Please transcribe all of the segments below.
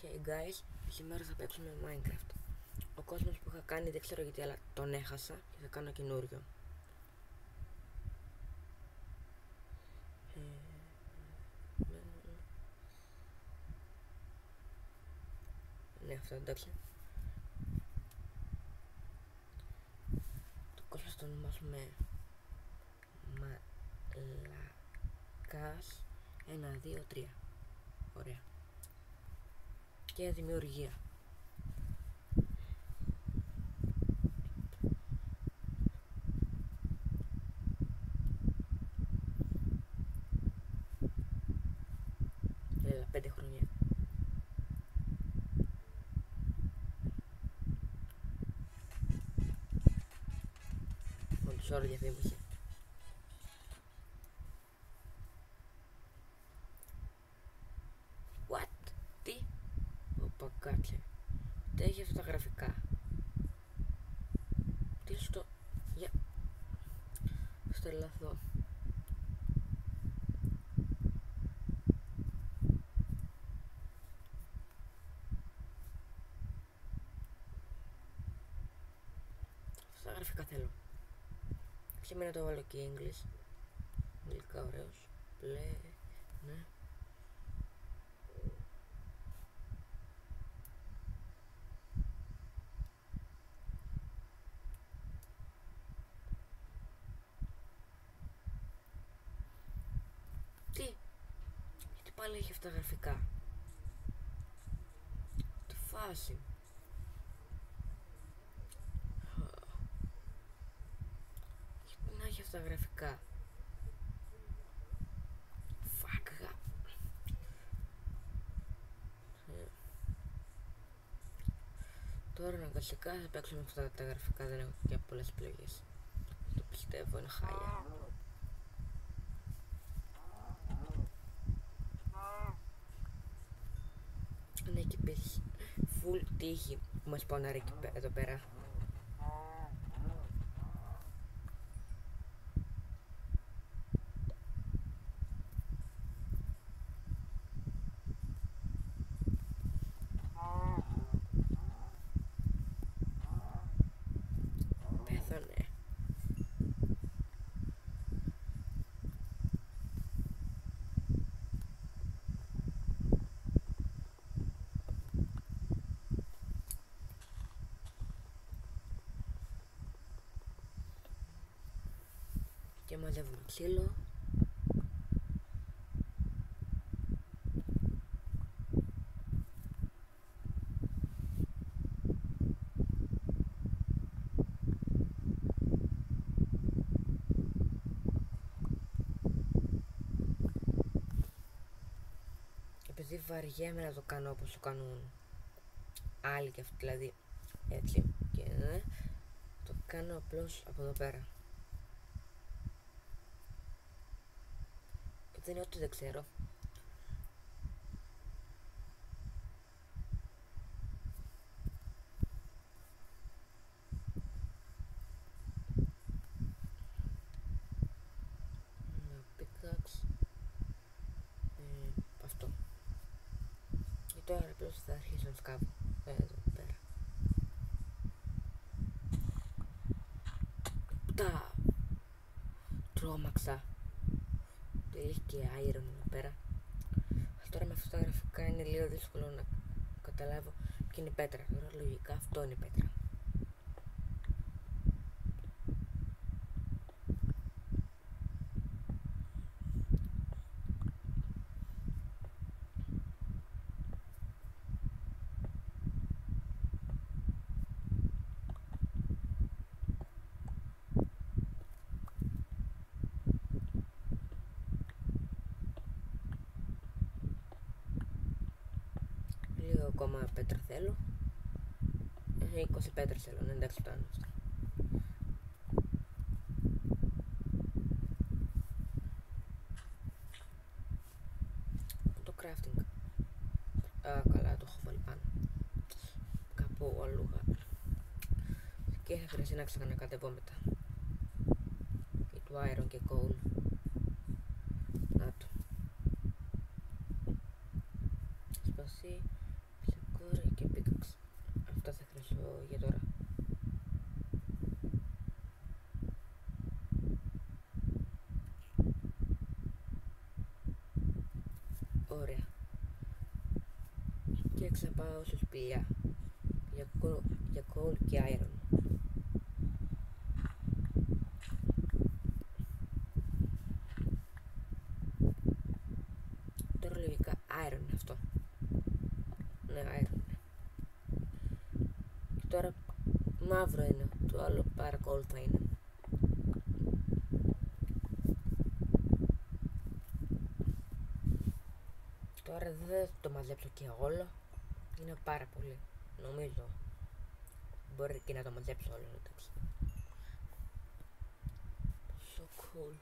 Hey guys, σήμερα θα παίξουμε Minecraft. Ο κόσμος που είχα κάνει δεν ξέρω γιατί, αλλά τον έχασα και θα κάνω καινούριο. Ναι, αυτό εντάξει. Το κόσμο θα το ονομάσουμε Μαλακάς 1, 2, 3. Ωραία. Και δημιουργία. Έλα, 5 χρόνια. Μόλις ώρα διαφήμιση. What? Τι? Οπα, κάτσε. Τι έχει αυτά τα γραφικά? Τι στο... Για... Στο λαθό. Αυτά τα γραφικά θέλω. Σήμερα το βάλω και English. Αγγλικά ωραίος. Πλέ... Ναι. Τι? Γιατί πάλι έχει αυτά τα γραφικά? Τι φάση? Γιατί να έχει αυτά τα γραφικά? Φάκα. Τώρα αναγκαστικά θα παίξουμε αυτά τα γραφικά, δεν έχω και πολλές επιλογές. Το πιστεύω, είναι χάλια. Ναι, και επίσης full τύχη που μας πονάρει εδώ πέρα. Πέθανε. Και μαζεύουμε ξύλο. Επειδή βαριέμαι να το κάνω όπως το κάνουν άλλοι και αυτοί, δηλαδή έτσι, και ναι, το κάνω απλώς από εδώ πέρα. Δεν είναι ότι δεν ξέρω. Pickaxe. Αυτό. Και τώρα απλώς θα αρχίσω να σκάβω εδώ πέρα. Τα τρόμαξα. Έχει και iron εδώ πέρα. Τώρα με αυτά τα γραφικά είναι λίγο δύσκολο να καταλάβω ποια είναι η πέτρα. Τώρα λογικά αυτό είναι η πέτρα. Λίγο ακόμα πέτρα θέλω. 20 πέτρες θέλω, ναι, εντάξει, φτάνω αυτά. Το crafting. Καλά, το έχω βάλει πάνω. Κάπου αλλού. Και θα χρειαστεί να ξανακατεβώ μετά. Και του iron και coal. Να το. Σπασί. Ωραία, και πίκαξ. Αυτά θα χρειαστώ για τώρα. Ωραία. Και ξαπάω σε σπηλιά για coal και iron. Τώρα λογικά iron είναι αυτό. Ναι, iron είναι. Και τώρα μαύρο είναι. Το άλλο πάρα coal θα είναι. Τώρα δεν θα το μαζέψω και όλο. Είναι πάρα πολύ. Νομίζω. Μπορεί και να το μαζέψω όλο, εντάξει. So cool.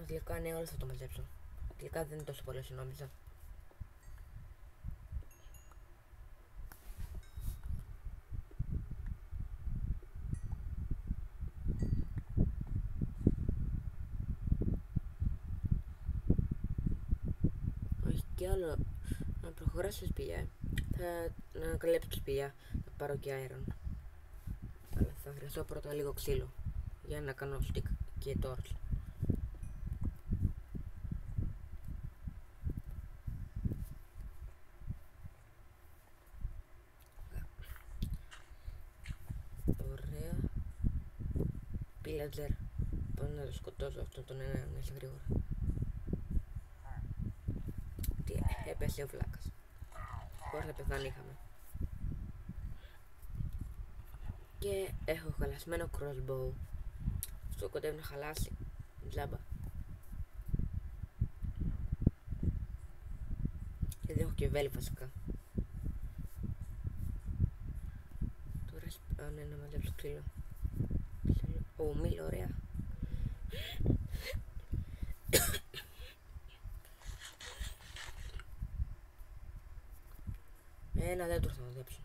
Τελικά ναι, όλο θα το μαζέψω. Τελικά δεν είναι τόσο πολύ όσο νόμιζα. Όχι κι άλλο. Να προχωράσω σπηλιά. Θα ανακαλύψω σπηλιά. Θα πάρω και iron. Αλλά θα χρειαστώ πρώτα λίγο ξύλο. Για να κάνω stick και torch. Ωραία. Pillager. Πάω να το σκοτώσω αυτόν τον ένα μέσα γρήγορα. Τι έπεσε ο βλάκας. Πώς θα πεθάνει είχαμε. Και έχω χαλασμένο crossbow. Αυτό κοντεύει να χαλάσει. Τζάμπα. Και δεν έχω και βέλη βασικά. Τώρα ναι, να μαζέψω ξύλο. Ω, μήλο, ωραία. Ένα δέντρο θα μαζέψω.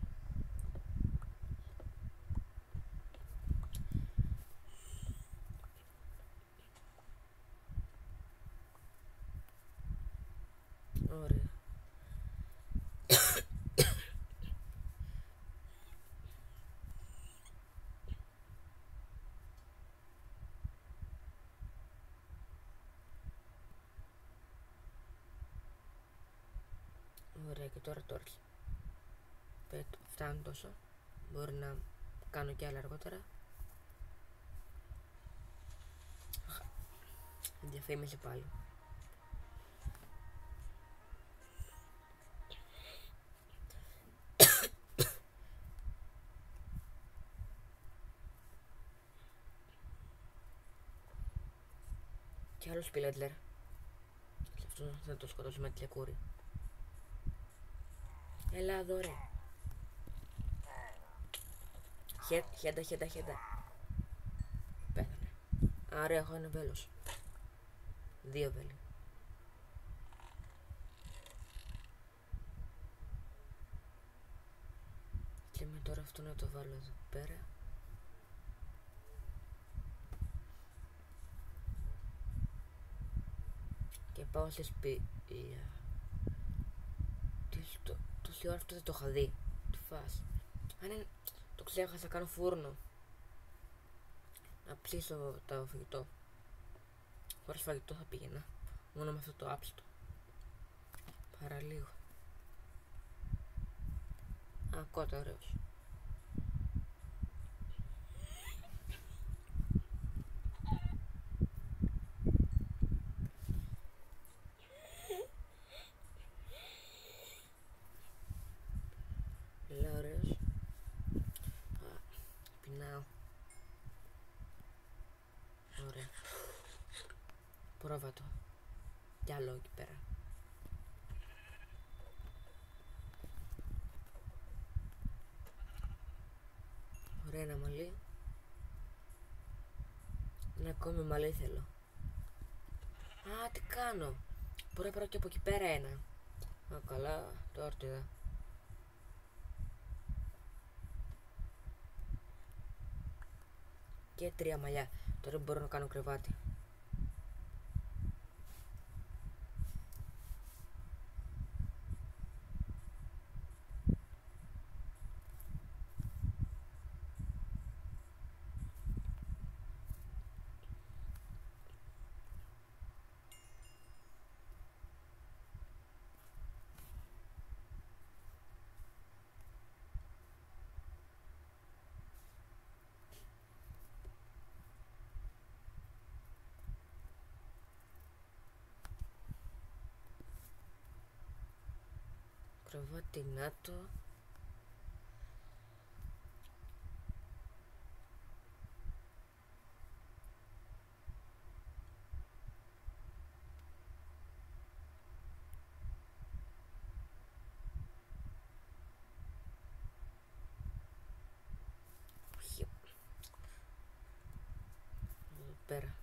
Ωραία. Ωραία, και τώρα torch. Φτάνει τόσο. Μπορεί να κάνω και άλλα αργότερα. Διαφήμιση πάλι. Και άλλο σπιλέτλερ. Αυτό θα το σκοτώσω με τηλεκούρι. Έλα εδώ ρε. Χέντα. Πέθανε. Άρα έχω ένα βέλος. 2 βέλη. Και με τώρα αυτό να το βάλω εδώ πέρα. Και πάω σε σπήλια. Τόση ώρα αυτό δεν το είχα δει. Τι φας. Αν είναι... Το ξέχασα, κάνω φούρνο. Να ψήσω το φαγητό. Χωρίς φαγητό θα πήγαινα. Μόνο με αυτό το άψητο. Παραλίγο. Α, κότα, ωραίος. Ωραίος. Πεινάω. Ωραία. Πρόβατο. Κι άλλο εκεί πέρα. Ωραία, ένα μαλλί. Ένα ακόμη μαλλί θέλω. Α, τι κάνω. Μπορώ να πάρω και από εκεί πέρα ένα. Α, καλά, τώρα το είδα. Και 3 μαλλιά. Τώρα μπορώ να κάνω κρεβάτι. Κρεβάτι, να το. Εδώ πέρα.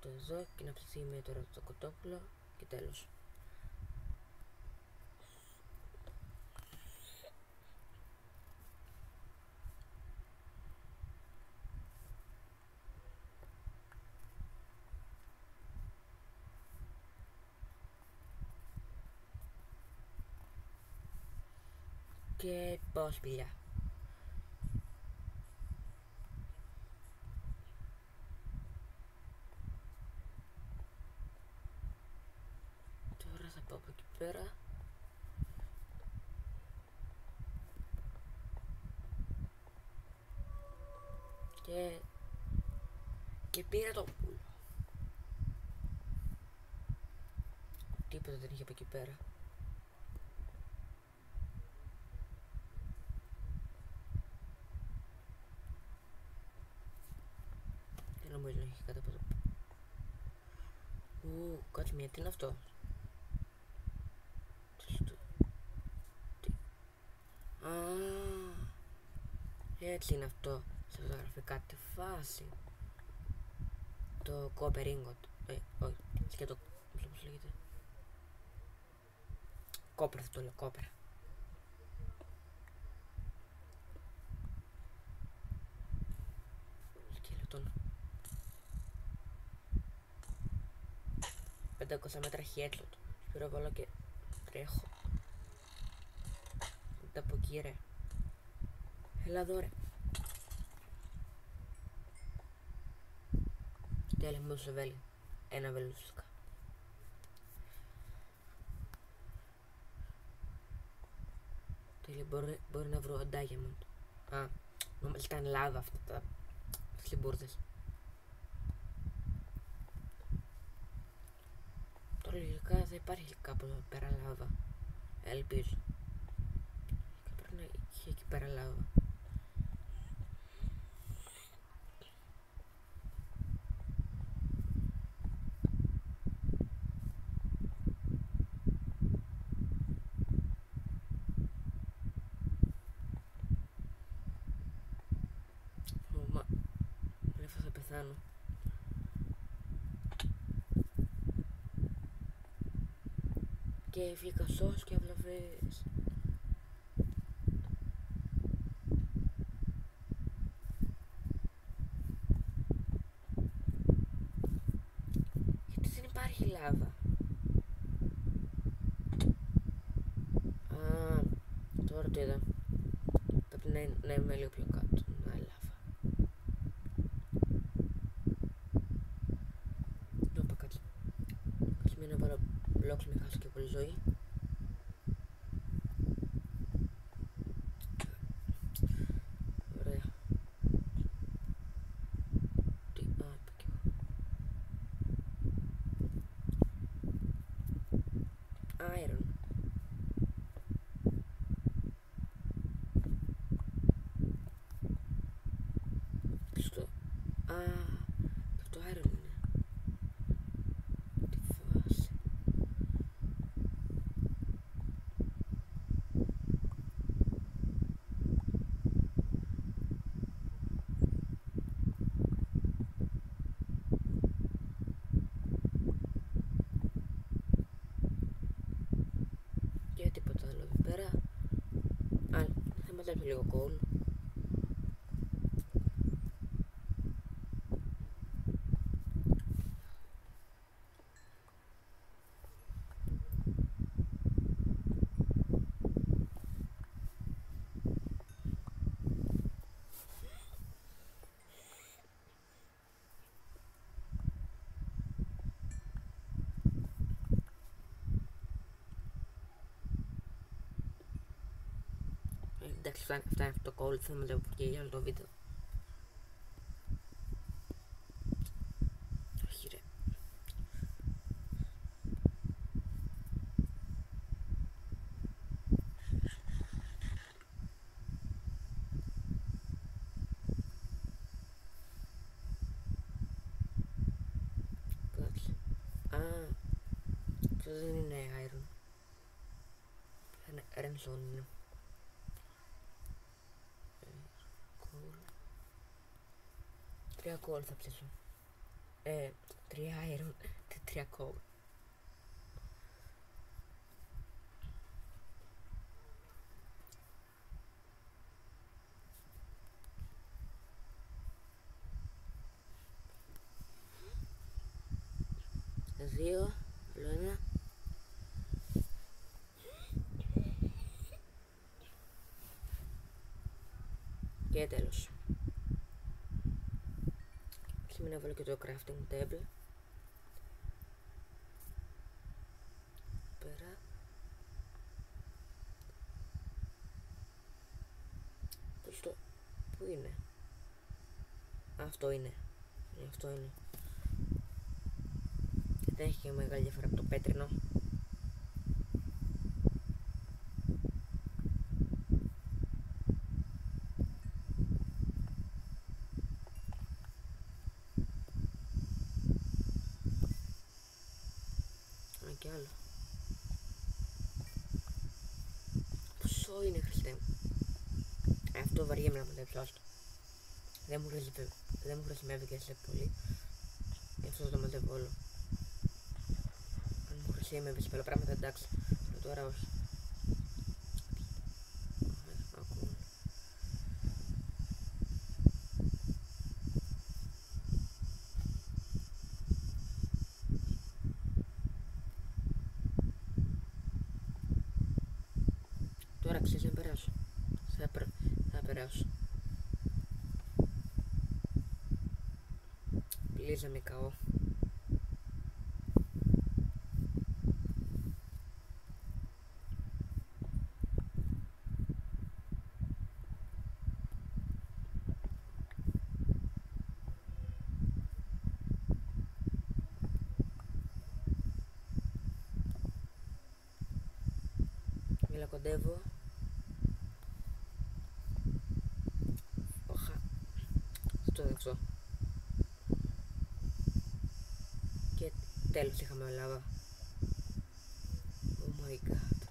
Το εδώ και να ψηθεί τώρα το κοτόπουλο και τέλος. Και πάω σπηλιά. Τώρα θα πάω από εκεί πέρα. Και πήρα το πουλο. Τίποτα δεν είχε από εκεί πέρα. Δεν νομίζω να έχει κάτι από εδώ. Κάτσε μία, τι είναι αυτό? Α, έτσι είναι αυτό. Σε φωτογραφικά τη φάση. Το copper ingot. Όχι, σκέτο. Πώς λέγεται? Κόπερ, θα το λέω, κόπερ. Σκελετόν. 500 μέτρα headshot. Σπυροβολώ και τρέχω. Μετά από εκεί, ρε. Έλα εδώ, ρε. Τέλεια, μου σε βέλη. Ένα βέλη φυσικά. Τέλεια, μπορεί να βρω diamond. Α, νομίζω ήταν λάβα αυτά τα σλιμπούρδες. Τώρα λογικά θα υπάρχει κάπου εδώ πέρα λάβα. Ελπίζω. Πρέπει να είχε εκεί πέρα λάβα. Θα πεθάνω. Και βγήκα σως και αυλαβές. Γιατί δεν υπάρχει λάβα? Α, τώρα το είδα. Πρέπει να είμαι λίγο πιο κάτω. Να λάβα. Να βάλω blocks, με χάσω και πολύ ζωή. Ωραία. Τι, είπα κι εγώ. Iron. Στο... Α, το iron είναι. άλλο εδώ πέρα. Α, θα μαζέψω λίγο coal. Εντάξει, φτάνει αυτό το coal, θα μαζεύω και για άλλο το βίντεο. Όχι ρε. Κάτσε. Α, αυτό δεν είναι iron. Είναι redstone είναι. Τρία coal θα ψήσω. 3 iron, 3 coal. Δύο, άλλο ένα. Και τέλος. Σήμερα να βάλω και το crafting table. Πέρα. Πού είναι? Αυτό είναι. Αυτό είναι. Δεν έχει και μεγάλη διαφορά από το πέτρινο. Και άλλο. Πόσο είναι, Χριστέ μου? Αυτό βαριέμαι να μαντέψω, άστο. Δεν μου χρησιμεύει και σε πολύ. Γι' αυτό το μαντεύω όλο. Αν μου χρησιμεύει σε πολλά πράγματα, εντάξει. Τώρα όχι. Τώρα ξέρεις να περάσω. Θα περάσω. Πλίζα με καώ. Μίλα κοντεύω. Στο δεξό. Και τέλος είχαμε λάβα. Oh my god.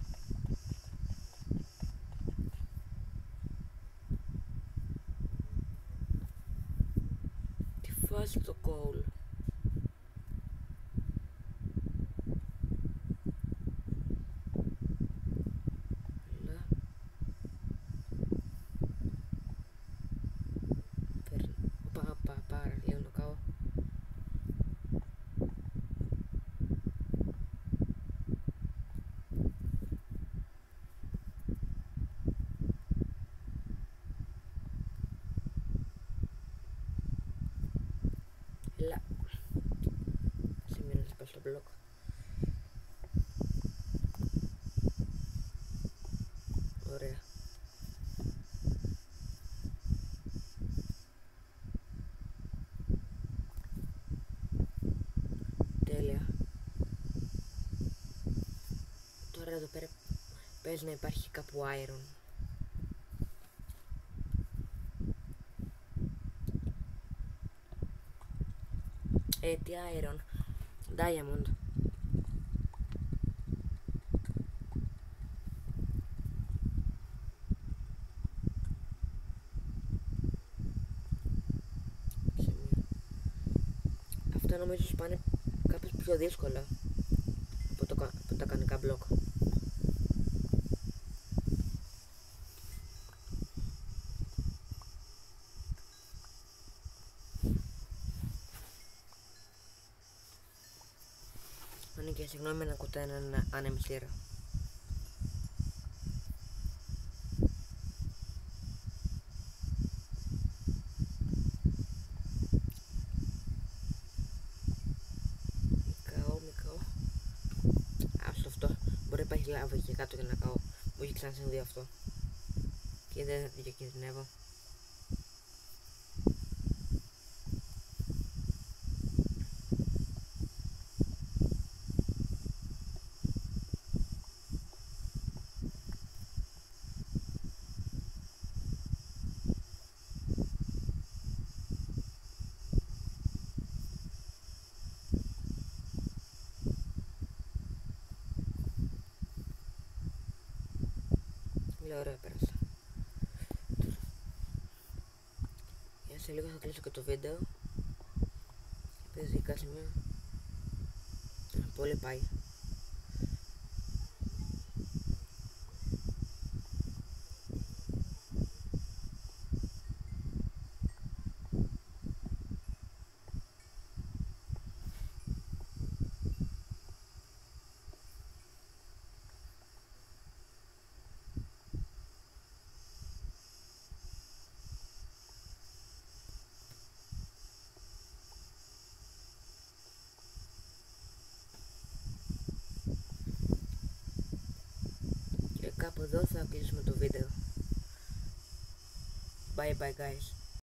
Τι φάση το coal. Έλα. Σήμερα θα πάω στο μπλοκ. Ωραία. Τέλεια. Τώρα εδώ πέρα παίζει να υπάρχει κάπου iron. Τι iron? Diamond. Αυτά νομίζω σπάνε κάπως πιο δύσκολα από τα κανονικά μπλοκ. συγγνώμη αν ακούτε έναν ανεμιστήρα. Μικαώ. Άστο αυτό. Μπορεί να υπάρχει λάβα εκεί κάτω και να καώ. Μου έχει ξανασυμβεί αυτό. Και δεν διακινδυνεύω. Ωραία, πέρασα. Για σε λίγο θα κλείσω και το βίντεο. Παίζει κάτι σημείο. Πολύ πάει. Και κάπου εδώ θα κλείσουμε το βίντεο. Bye bye guys.